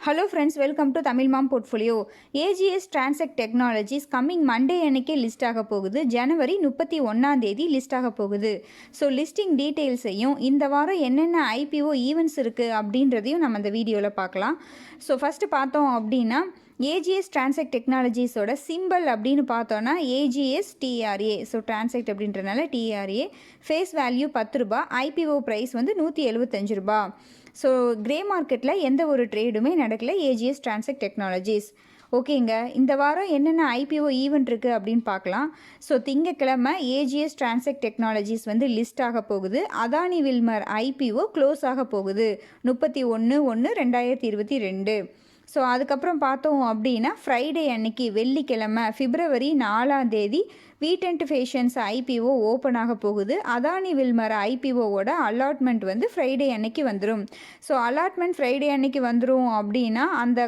Hello friends, welcome to Tamil Mom Portfolio. AGS Transact Technologies coming Monday அன்னைக்கு list ஆக போகுது. ஜனவரி 31ஆம் தேதி லிஸ்ட் ஆக போகுது. ஸோ லிஸ்டிங் டீட்டெயில்ஸையும் இந்த வாரம் என்னென்ன IPO ஈவெண்ட்ஸ் இருக்குது அப்படின்றதையும் நம்ம இந்த வீடியோவில் பார்க்கலாம். ஸோ ஃபஸ்ட்டு பார்த்தோம் அப்படின்னா AGS Transact Technologiesோட சிம்பிள் அப்படின்னு பார்த்தோன்னா AGS TRA. ஸோ Transact அப்படின்றனால TRA. ஃபேஸ் வேல்யூ 10 ரூபா, IPO ப்ரைஸ் வந்து 175 ரூபா. ஸோ கிரே மார்க்கெட்டில் எந்த ஒரு ட்ரேடுமே நடக்கல AGS Transact Technologies. ஓகேங்க, இந்த வாரம் என்னென்ன IPO ஈவெண்ட் இருக்குது அப்படின்னு பார்க்கலாம். ஸோ திங்கக்கிழமை AGS Transact Technologies வந்து லிஸ்ட் ஆக போகுது. அதானி வில்மர் IPO க்ளோஸ் ஆக போகுது 31/1/2022. ஸோ அதுக்கப்புறம் பார்த்தோம் அப்படின்னா ஃப்ரைடே அன்னைக்கு வெள்ளிக்கிழமை February 4ஆம் தேதி வீடென்ட் ஃபேஷன்ஸ் IPO ஓப்பன் ஆக போகுது. அதானி வில்மர் IPOவோட அலாட்மெண்ட் வந்து ஃப்ரைடே அன்னைக்கு வந்துடும். ஸோ அலாட்மெண்ட் ஃப்ரைடே அன்னைக்கு வந்துடும் அப்படின்னா அந்த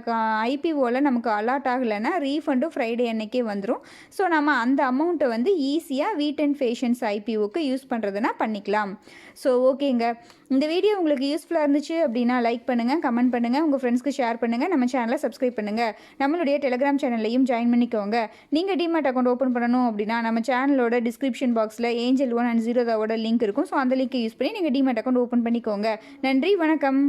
IPOவில் நமக்கு அலாட் ஆகலைன்னா ரீஃபண்டும் ஃப்ரைடே அன்னைக்கே வந்துடும். ஸோ நம்ம அந்த அமௌண்ட்டை வந்து ஈஸியாக வீடென்ட் ஃபேஷன்ஸ் IPOக்கு யூஸ் பண்ணுறதுனா பண்ணிக்கலாம். ஸோ ஓகேங்க, இந்த வீடியோ உங்களுக்கு யூஸ்ஃபுல்லாக இருந்துச்சு அப்படின்னா லைக் பண்ணுங்கள், கமெண்ட் பண்ணுங்கள், உங்கள் ஃப்ரெண்ட்ஸ்க்கு ஷேர் பண்ணுங்கள், நம்ம சேனலை சப்ஸ்கிரைப் பண்ணுங்கள், நம்மளுடைய டெலிகிராம் சேனல்லையும் ஜாயின் பண்ணிக்கோங்க. நீங்கள் டிமேட் அக்கௌண்ட் ஓப்பன் பண்ணணும் அப்படின்னா நம்ம சேனலோட டிஸ்கிரிப்ஷன் பாக்ஸில் ஏஞ்சல் 1 அண்ட் ஜீரோதாவோட லிங்க் இருக்கும். ஸோ அந்த லிங்க்கை யூஸ் பண்ணி நீங்கள் டிமேட் அக்கௌண்ட் ஓப்பன் பண்ணிக்கோங்க. நன்றி, வணக்கம்.